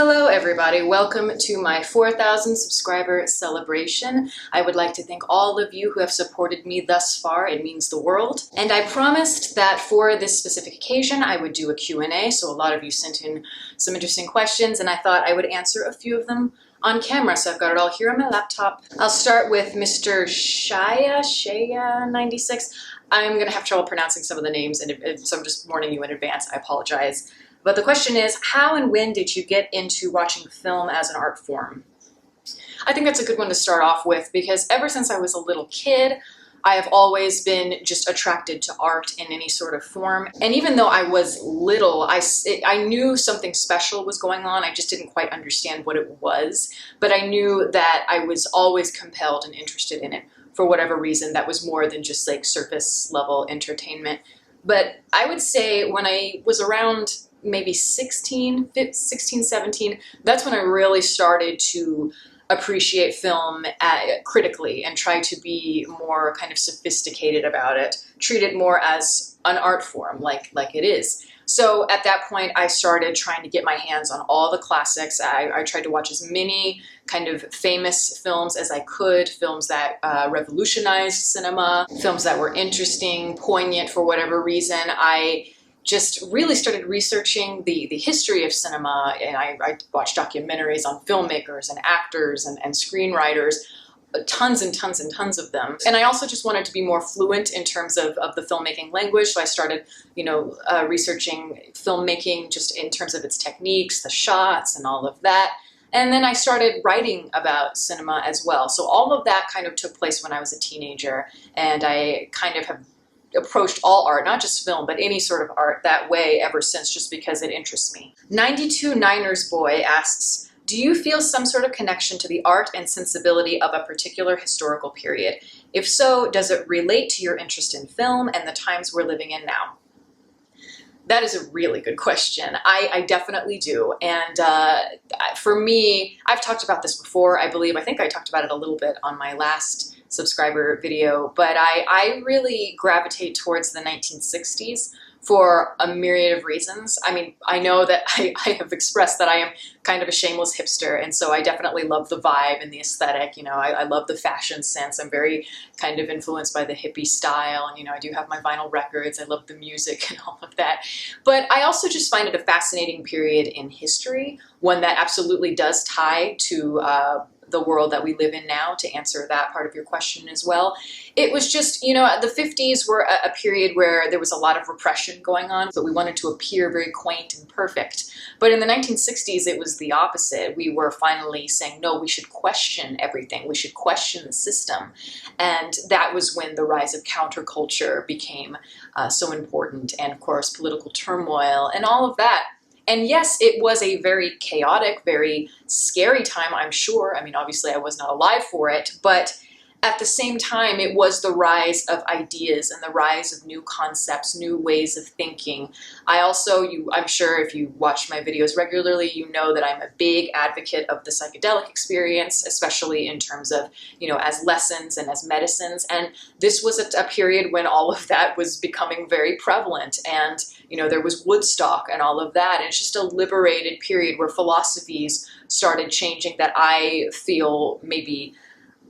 Hello everybody, welcome to my 4,000 subscriber celebration. I would like to thank all of you who have supported me thus far. It means the world. And I promised that for this specific occasion I would do a Q&A, so a lot of you sent in some interesting questions and I thought I would answer a few of them on camera, so I've got it all here on my laptop. I'll start with Mr. Shaya96. I'm gonna have trouble pronouncing some of the names, and so I'm just warning you in advance, I apologize. But the question is, how and when did you get into watching film as an art form? I think that's a good one to start off with, because ever since I was a little kid, I have always been just attracted to art in any sort of form. And even though I was little, I knew something special was going on. I just didn't quite understand what it was. But I knew that I was always compelled and interested in it for whatever reason that was more than just like surface level entertainment. But I would say when I was around maybe 16, 17, that's when I really started to appreciate film critically and try to be more kind of sophisticated about it, treat it more as an art form like it is. So at that point I started trying to get my hands on all the classics. I tried to watch as many kind of famous films as I could, films that revolutionized cinema, films that were interesting, poignant for whatever reason. I just really started researching the history of cinema, and I watched documentaries on filmmakers and actors and screenwriters, tons and tons and tons of them. And I also just wanted to be more fluent in terms of the filmmaking language, so I started, researching filmmaking just in terms of its techniques, the shots, and all of that. And then I started writing about cinema as well. So all of that kind of took place when I was a teenager, and I kind of have approached all art, not just film, but any sort of art that way ever since, just because it interests me. 92 Niners Boy asks, do you feel some sort of connection to the art and sensibility of a particular historical period? If so, does it relate to your interest in film and the times we're living in now? That is a really good question. I definitely do. And for me, I've talked about this before, I think I talked about it a little bit on my last subscriber video, but I really gravitate towards the 1960s for a myriad of reasons. I mean, I know that I have expressed that I am kind of a shameless hipster, and so I definitely love the vibe and the aesthetic. I love the fashion sense. I'm very kind of influenced by the hippie style, and I do have my vinyl records. I love the music and all of that. But I also just find it a fascinating period in history, one that absolutely does tie to the world that we live in now, to answer that part of your question as well. It was just, the 50s were a period where there was a lot of repression going on, but we wanted to appear very quaint and perfect. But in the 1960s, it was the opposite. We were finally saying, no, we should question everything. We should question the system. And that was when the rise of counterculture became so important, and of course, political turmoil and all of that. And yes, it was a very chaotic, very scary time, I'm sure. I mean, obviously I was not alive for it, but at the same time, it was the rise of ideas and the rise of new concepts, new ways of thinking. I'm sure if you watch my videos regularly, you know that I'm a big advocate of the psychedelic experience, especially in terms of, as lessons and as medicines. And this was a period when all of that was becoming very prevalent, and there was Woodstock and all of that. And it's just a liberated period where philosophies started changing that I feel maybe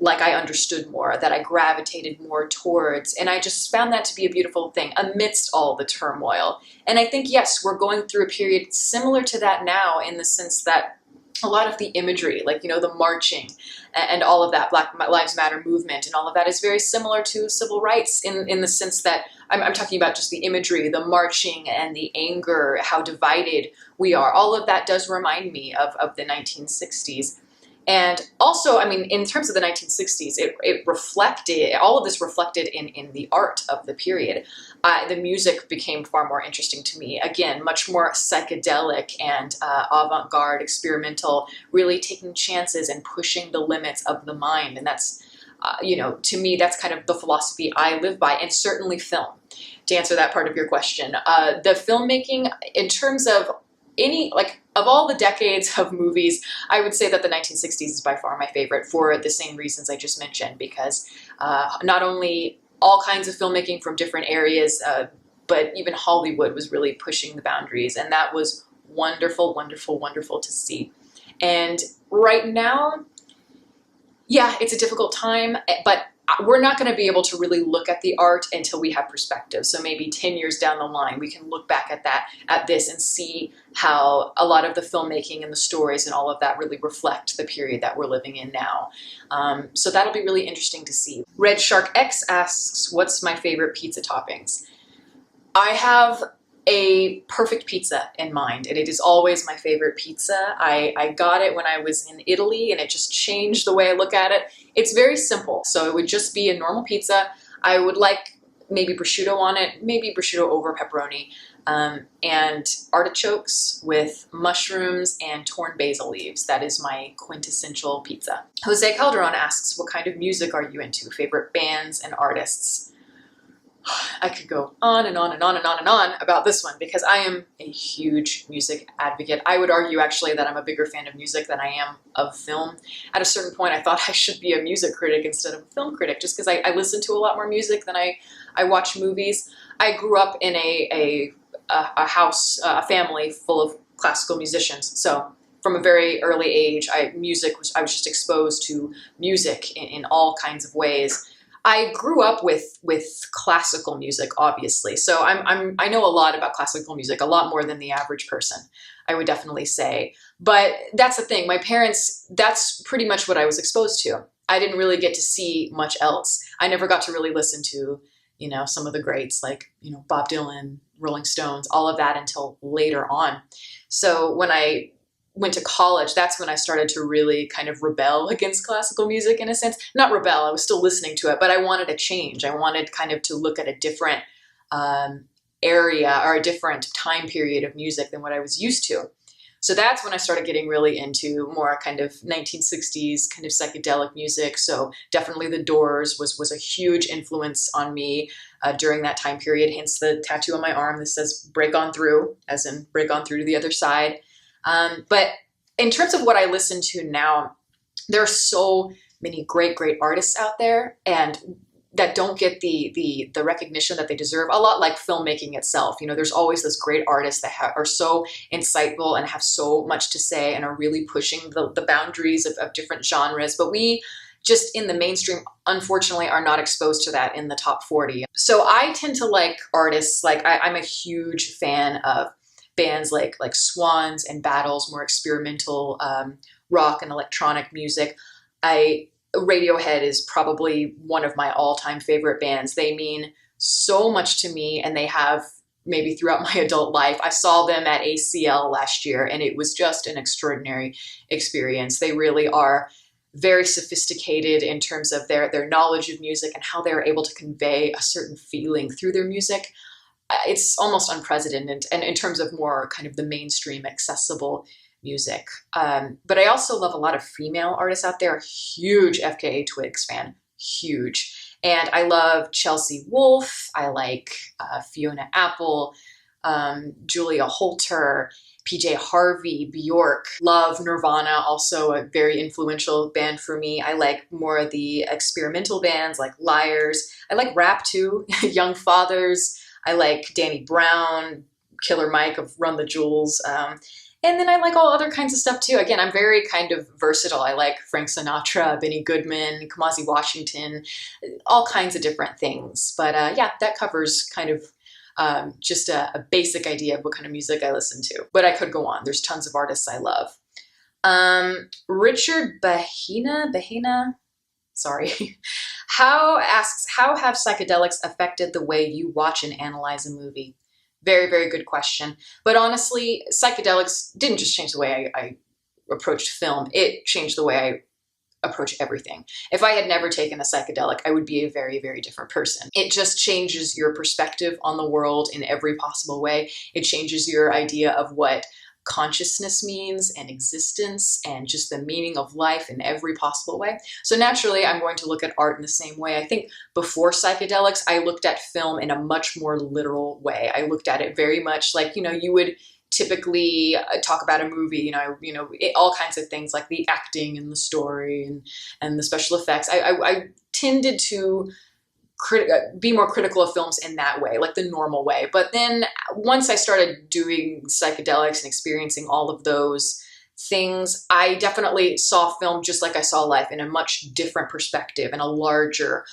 like I understood more, that I gravitated more towards. And I just found that to be a beautiful thing amidst all the turmoil. And I think, yes, we're going through a period similar to that now, in the sense that a lot of the imagery, like, the marching and all of that, Black Lives Matter movement and all of that, is very similar to civil rights in the sense that I'm talking about just the imagery, the marching and the anger, how divided we are. All of that does remind me of the 1960s. And also, I mean, in terms of the 1960s, it reflected, all of this reflected in the art of the period. The music became far more interesting to me. Again, much more psychedelic and avant-garde, experimental, really taking chances and pushing the limits of the mind. And that's, to me, that's kind of the philosophy I live by, and certainly film, to answer that part of your question. The filmmaking, in terms of of all the decades of movies, I would say that the 1960s is by far my favorite, for the same reasons I just mentioned, because not only all kinds of filmmaking from different areas, but even Hollywood was really pushing the boundaries, and that was wonderful, wonderful, wonderful to see. And right now, yeah, it's a difficult time, but we're not going to be able to really look at the art until we have perspective. So maybe 10 years down the line, we can look back at this and see how a lot of the filmmaking and the stories and all of that really reflect the period that we're living in now. So that'll be really interesting to see. Red Shark X asks, what's my favorite pizza toppings? I have a perfect pizza in mind, and it is always my favorite pizza. I got it when I was in Italy, and it just changed the way I look at it. It's very simple, so it would just be a normal pizza. I would like maybe prosciutto on it, maybe prosciutto over pepperoni, and artichokes with mushrooms and torn basil leaves. That is my quintessential pizza. Jose Calderon asks, what kind of music are you into? Favorite bands and artists? I could go on and on and on and on and on about this one because I am a huge music advocate. I would argue actually that I'm a bigger fan of music than I am of film. At a certain point, I thought I should be a music critic instead of a film critic just because I listen to a lot more music than I watch movies. I grew up in a house, a family full of classical musicians. So from a very early age, I was just exposed to music in all kinds of ways. I grew up with classical music, obviously, so I know a lot about classical music, a lot more than the average person, I would definitely say. But that's the thing, my parents, that's pretty much what I was exposed to. I didn't really get to see much else. I never got to really listen to, some of the greats like, Bob Dylan, Rolling Stones, all of that until later on. So when I went to college, that's when I started to really kind of rebel against classical music in a sense. Not rebel, I was still listening to it, but I wanted a change. I wanted kind of to look at a different area or a different time period of music than what I was used to. So that's when I started getting really into more kind of 1960s kind of psychedelic music. So definitely The Doors was a huge influence on me during that time period, hence the tattoo on my arm that says break on through, as in break on through to the other side. But in terms of what I listen to now, there are so many great artists out there and that don't get the recognition that they deserve, a lot like filmmaking itself. There's always those great artists that are so insightful and have so much to say and are really pushing the boundaries of different genres. But we just in the mainstream, unfortunately, are not exposed to that in the top 40. So I tend to like artists, like I'm a huge fan of bands like Swans and Battles, more experimental rock and electronic music. Radiohead is probably one of my all-time favorite bands. They mean so much to me, and they have maybe throughout my adult life. I saw them at ACL last year, and it was just an extraordinary experience. They really are very sophisticated in terms of their knowledge of music and how they're able to convey a certain feeling through their music. It's almost unprecedented, and in terms of more kind of the mainstream accessible music. But I also love a lot of female artists out there. Huge FKA Twigs fan, huge. And I love Chelsea Wolfe. I like Fiona Apple, Julia Holter, PJ Harvey, Bjork. Love Nirvana, also a very influential band for me. I like more of the experimental bands like Liars. I like rap too, Young Fathers. I like Danny Brown, Killer Mike of Run the Jewels. And then I like all other kinds of stuff too. Again, I'm very kind of versatile. I like Frank Sinatra, Benny Goodman, Kamasi Washington, all kinds of different things. But yeah, that covers kind of just a basic idea of what kind of music I listen to. But I could go on. There's tons of artists I love. Richard Bahena, sorry, asks, how have psychedelics affected the way you watch and analyze a movie? Very, very good question. But honestly, psychedelics didn't just change the way I approached film. It changed the way I approach everything. If I had never taken a psychedelic, I would be a very, very different person. It just changes your perspective on the world in every possible way. It changes your idea of what consciousness means and existence and just the meaning of life in every possible way. So naturally, I'm going to look at art in the same way. I think before psychedelics, I looked at film in a much more literal way. I looked at it very much like, you would typically talk about a movie, all kinds of things like the acting and the story and the special effects. I tended to be more critical of films in that way, like the normal way. But then once I started doing psychedelics and experiencing all of those things. I definitely saw film just like I saw life, in a much different perspective, in a larger,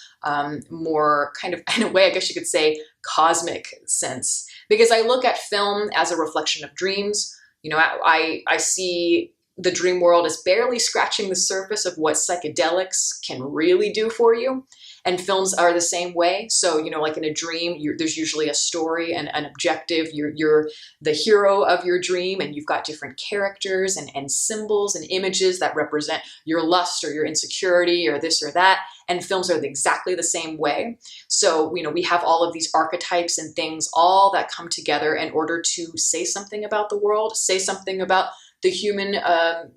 more kind of, in a way, I guess you could say, cosmic sense. Because I look at film as a reflection of dreams. You know, I see the dream world as barely scratching the surface of what psychedelics can really do for you. And films are the same way. So, you know, like in a dream, there's usually a story and an objective. You're the hero of your dream, and you've got different characters and symbols and images that represent your lust or your insecurity or this or that. And films are exactly the same way. So, you know, we have all of these archetypes and things, all that come together in order to say something about the world, say something about the human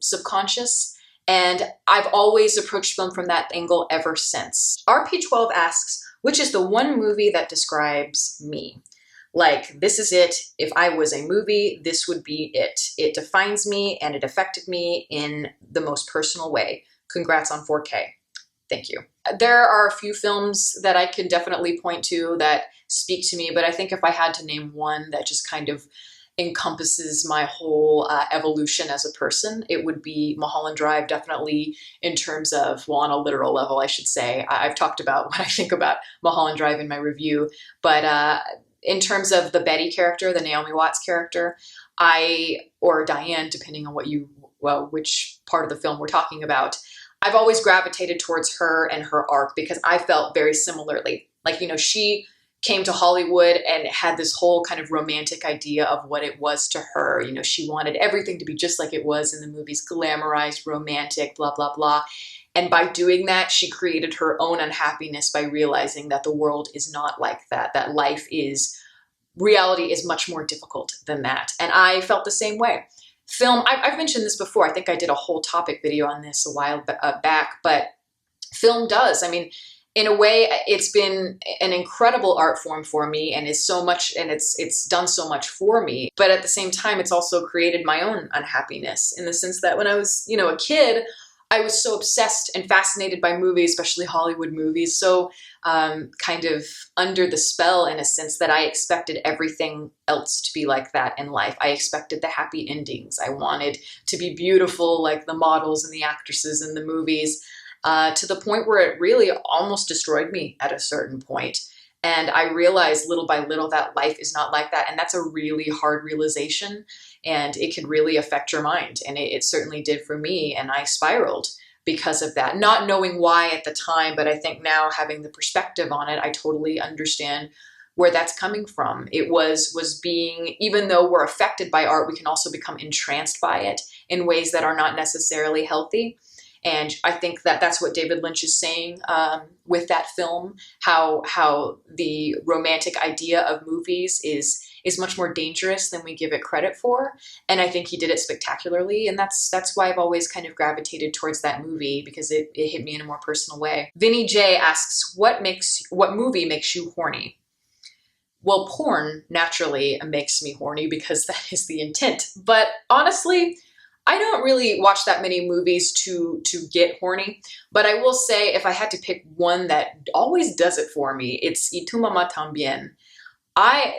subconscious. And I've always approached film from that angle ever since. RP12 asks, which is the one movie that describes me? Like, this is it. If I was a movie, this would be it. It defines me and it affected me in the most personal way. Congrats on 4K. Thank you. There are a few films that I can definitely point to that speak to me, but I think if I had to name one that just kind of encompasses my whole evolution as a person, it would be Mulholland Drive, definitely in terms of, well, on a literal level, I should say. I've talked about what I think about Mulholland Drive in my review, but in terms of the Betty character, the Naomi Watts character, or Diane, depending on which part of the film we're talking about, I've always gravitated towards her and her arc because I felt very similarly. Like, you know, she came to Hollywood and had this whole kind of romantic idea of what it was to her. You know, she wanted everything to be just like it was in the movies, glamorized, romantic, blah, blah, blah. And by doing that, she created her own unhappiness by realizing that the world is not like that, that reality is much more difficult than that. And I felt the same way. Film, I've mentioned this before. I think I did a whole topic video on this a while back, but film does. I mean, in a way, it's been an incredible art form for me, and is so much, and it's done so much for me. But at the same time, it's also created my own unhappiness, in the sense that when I was, you know, a kid, I was so obsessed and fascinated by movies, especially Hollywood movies, so kind of under the spell, in a sense, that I expected everything else to be like that in life. I expected the happy endings. I wanted to be beautiful like the models and the actresses in the movies. To the point where it really almost destroyed me at a certain point. And I realized little by little that life is not like that. And that's a really hard realization, and it can really affect your mind. And it certainly did for me. And I spiraled because of that, not knowing why at the time. But I think now, having the perspective on it, I totally understand where that's coming from. It was being, even though we're affected by art, we can also become entranced by it in ways that are not necessarily healthy. And I think that that's what David Lynch is saying with that film, how the romantic idea of movies is much more dangerous than we give it credit for. And I think he did it spectacularly. And that's why I've always kind of gravitated towards that movie, because it hit me in a more personal way. Vinny J asks, what movie makes you horny? Well, porn naturally makes me horny because that is the intent. But honestly, I don't really watch that many movies to get horny, but I will say, if I had to pick one that always does it for me, it's Y Tu Mamá También. I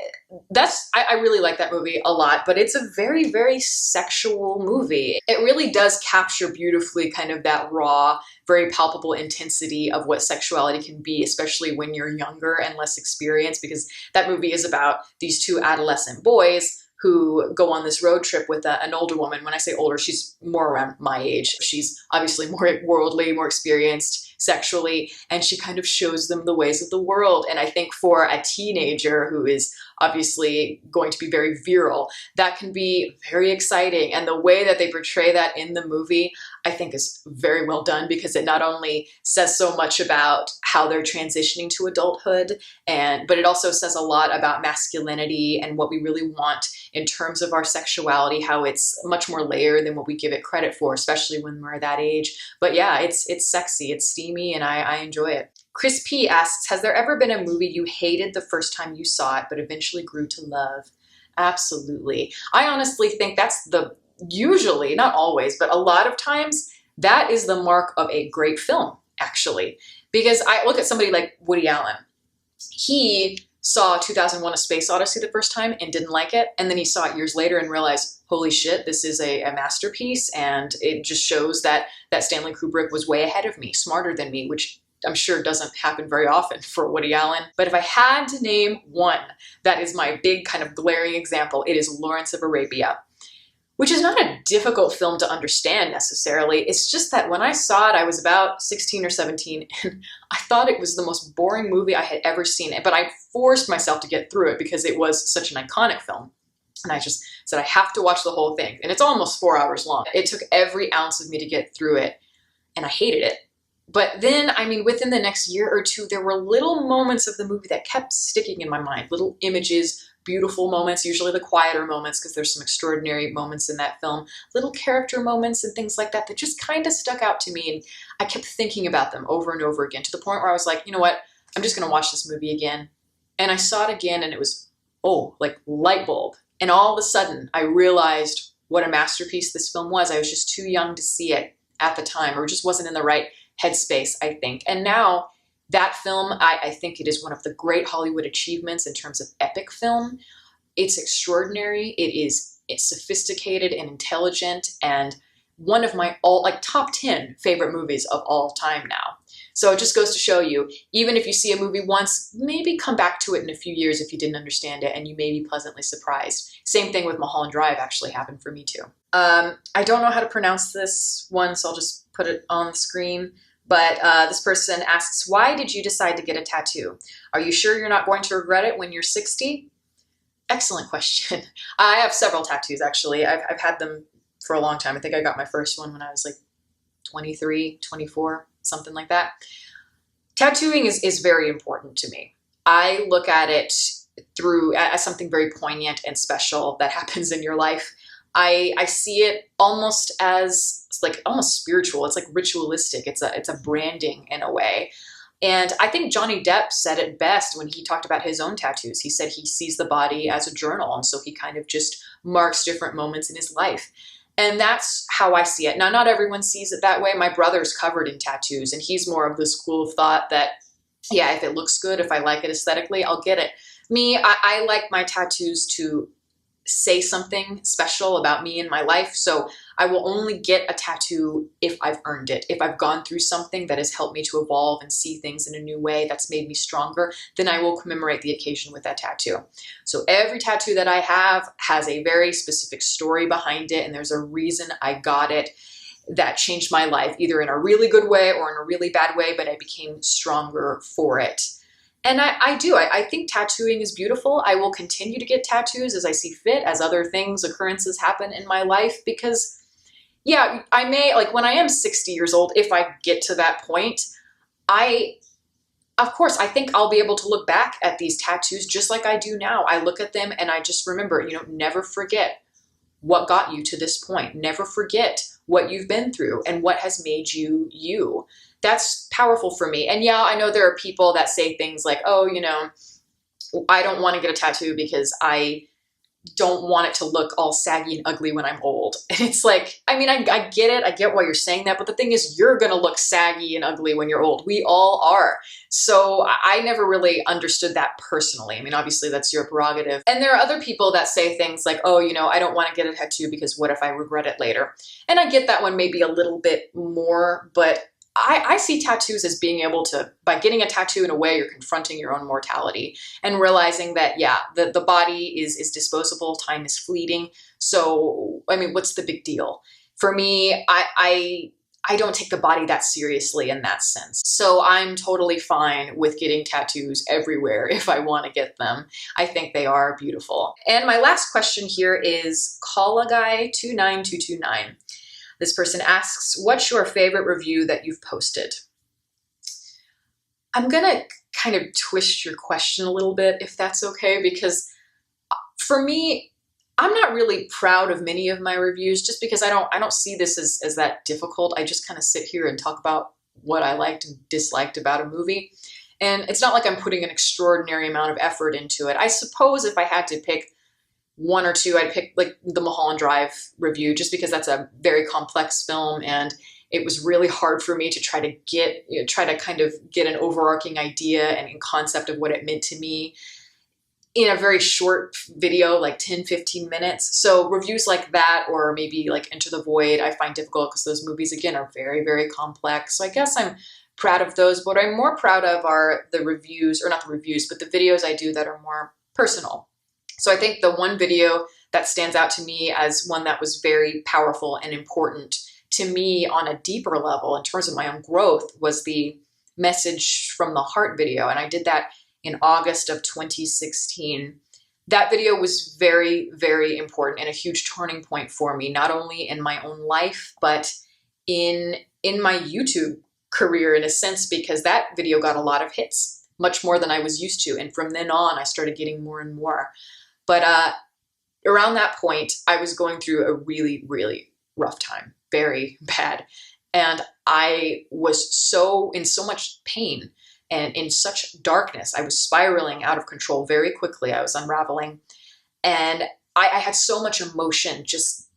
really like that movie a lot, but it's a very, very sexual movie. It really does capture beautifully kind of that raw, very palpable intensity of what sexuality can be, especially when you're younger and less experienced, because that movie is about these two adolescent boys who go on this road trip with an older woman. When I say older, she's more around my age. She's obviously more worldly, more experienced sexually, and she kind of shows them the ways of the world. And I think for a teenager who is obviously going to be very virile, that can be very exciting. And the way that they portray that in the movie, I think, is very well done, because it not only says so much about how they're transitioning to adulthood, but it also says a lot about masculinity and what we really want in terms of our sexuality, how it's much more layered than what we give it credit for, especially when we're that age. But yeah, it's sexy, it's steamy, and I enjoy it. Chris P asks, has there ever been a movie you hated the first time you saw it, but eventually grew to love? Absolutely. I honestly think that's usually, not always, but a lot of times, that is the mark of a great film, actually. Because I look at somebody like Woody Allen. He saw 2001: A Space Odyssey the first time and didn't like it, and then he saw it years later and realized, holy shit, this is a masterpiece, and it just shows that Stanley Kubrick was way ahead of me, smarter than me, which I'm sure doesn't happen very often for Woody Allen. But if I had to name one that is my big kind of glaring example, it is Lawrence of Arabia, which is not a difficult film to understand necessarily. It's just that when I saw it, I was about 16 or 17, and I thought it was the most boring movie I had ever seen. But I forced myself to get through it because it was such an iconic film. And I just said, I have to watch the whole thing. And it's almost 4 hours long. It took every ounce of me to get through it, and I hated it. But then, I mean, within the next year or two, there were little moments of the movie that kept sticking in my mind, little images, beautiful moments, usually the quieter moments, because there's some extraordinary moments in that film, little character moments and things like that that just kind of stuck out to me. And I kept thinking about them over and over again, to the point where I was like, you know what, I'm just going to watch this movie again. And I saw it again, and it was, oh, like light bulb. And all of a sudden, I realized what a masterpiece this film was. I was just too young to see it at the time, or just wasn't in the right headspace, I think. And now that film, I think it is one of the great Hollywood achievements in terms of epic film. It's extraordinary. It's sophisticated and intelligent, and one of my top 10 favorite movies of all time now. So it just goes to show you, even if you see a movie once, maybe come back to it in a few years if you didn't understand it, and you may be pleasantly surprised. Same thing with Mulholland Drive actually happened for me too. I don't know how to pronounce this one, so I'll just put it on the screen. But this person asks, why did you decide to get a tattoo? Are you sure you're not going to regret it when you're 60? Excellent question. I have several tattoos, actually. I've had them for a long time. I think I got my first one when I was like 23, 24, something like that. Tattooing is very important to me. I look at it as something very poignant and special that happens in your life. I see it almost as almost spiritual. It's like ritualistic. It's a branding in a way. And I think Johnny Depp said it best when he talked about his own tattoos. He said he sees the body as a journal, and so he kind of just marks different moments in his life. And that's how I see it. Now, not everyone sees it that way. My brother's covered in tattoos, and he's more of the school of thought that, yeah, if it looks good, if I like it aesthetically, I'll get it. Me, I like my tattoos to say something special about me and my life. So I will only get a tattoo if I've earned it. If I've gone through something that has helped me to evolve and see things in a new way that's made me stronger, then I will commemorate the occasion with that tattoo. So every tattoo that I have has a very specific story behind it, and there's a reason I got it that changed my life, either in a really good way or in a really bad way, but I became stronger for it. And I do. I think tattooing is beautiful. I will continue to get tattoos as I see fit, as other occurrences happen in my life, because, yeah, I may, when I am 60 years old, if I get to that point, of course, I think I'll be able to look back at these tattoos just like I do now. I look at them and I just remember, never forget what got you to this point. Never forget what you've been through and what has made you you. That's powerful for me. And yeah, I know there are people that say things like, oh, I don't want to get a tattoo because I don't want it to look all saggy and ugly when I'm old. And it's like, I mean, I get it. I get why you're saying that. But the thing is, you're going to look saggy and ugly when you're old. We all are. So I never really understood that personally. I mean, obviously that's your prerogative. And there are other people that say things like, oh, I don't want to get a tattoo because what if I regret it later? And I get that one maybe a little bit more, but I see tattoos as being able to, by getting a tattoo, in a way, you're confronting your own mortality and realizing that, yeah, the body is disposable, time is fleeting. So, I mean, what's the big deal? For me, I don't take the body that seriously in that sense. So I'm totally fine with getting tattoos everywhere if I want to get them. I think they are beautiful. And my last question here is CallAGuy29229. This person asks, what's your favorite review that you've posted? I'm going to kind of twist your question a little bit, if that's okay, because for me, I'm not really proud of many of my reviews just because I don't see this as that difficult. I just kind of sit here and talk about what I liked and disliked about a movie. And it's not like I'm putting an extraordinary amount of effort into it. I suppose if I had to pick one or two, I'd pick the Mulholland Drive review, just because that's a very complex film and it was really hard for me to try to kind of get an overarching idea and concept of what it meant to me. in a very short video, like 10, 15 minutes. So reviews like that, or maybe like Enter the Void, I find difficult because those movies, again, are very, very complex. So I guess I'm proud of those. What I'm more proud of are the reviews, or not the reviews, but the videos I do that are more personal. So I think the one video that stands out to me as one that was very powerful and important to me on a deeper level in terms of my own growth was the Message from the Heart video. And I did that in August of 2016. That video was very, very important and a huge turning point for me, not only in my own life, but in my YouTube career in a sense, because that video got a lot of hits, much more than I was used to. And from then on, I started getting more and more. But around that point, I was going through a really, really rough time, very bad. And I was in so much pain and in such darkness. I was spiraling out of control very quickly. I was unraveling. And I had so much emotion just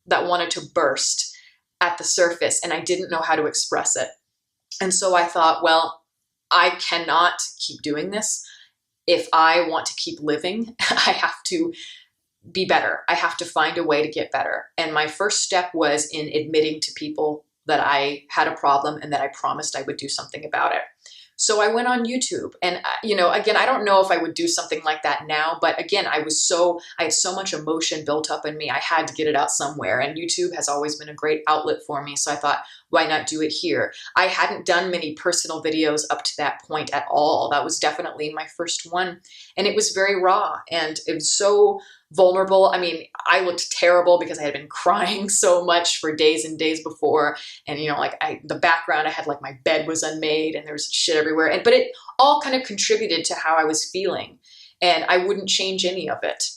that wanted to burst at the surface, and I didn't know how to express it. And so I thought, well, I cannot keep doing this. If I want to keep living, I have to be better. I have to find a way to get better. And my first step was in admitting to people that I had a problem and that I promised I would do something about it. So I went on YouTube, and again, I don't know if I would do something like that now, but again, I had so much emotion built up in me. I had to get it out somewhere, and YouTube has always been a great outlet for me. So I thought, why not do it here? I hadn't done many personal videos up to that point at all. That was definitely my first one, and it was very raw, and it was so vulnerable. I mean, I looked terrible because I had been crying so much for days and days before. And, the background, I had my bed was unmade and there was shit everywhere. But it all kind of contributed to how I was feeling, and I wouldn't change any of it.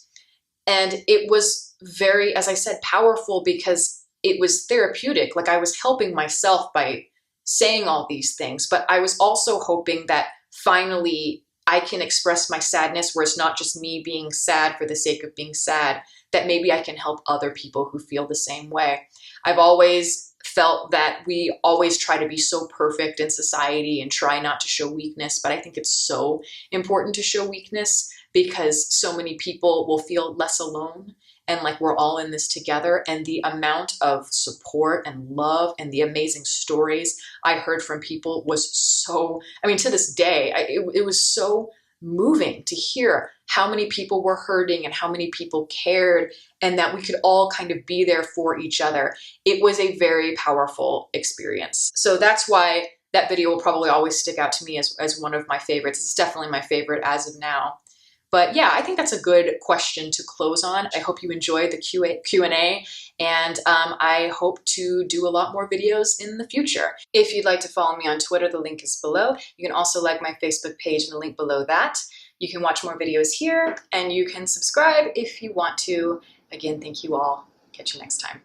And it was very, as I said, powerful because it was therapeutic. I was helping myself by saying all these things, but I was also hoping that finally I can express my sadness where it's not just me being sad for the sake of being sad, that maybe I can help other people who feel the same way. I've always felt that we always try to be so perfect in society and try not to show weakness, but I think it's so important to show weakness because so many people will feel less alone and we're all in this together. And the amount of support and love and the amazing stories I heard from people was so, to this day, it was so moving to hear how many people were hurting and how many people cared, and that we could all kind of be there for each other. It was a very powerful experience. So that's why that video will probably always stick out to me as one of my favorites. It's definitely my favorite as of now. But yeah, I think that's a good question to close on. I hope you enjoyed the Q&A, and I hope to do a lot more videos in the future. If you'd like to follow me on Twitter, the link is below. You can also like my Facebook page and the link below that. You can watch more videos here, and you can subscribe if you want to. Again, thank you all. Catch you next time.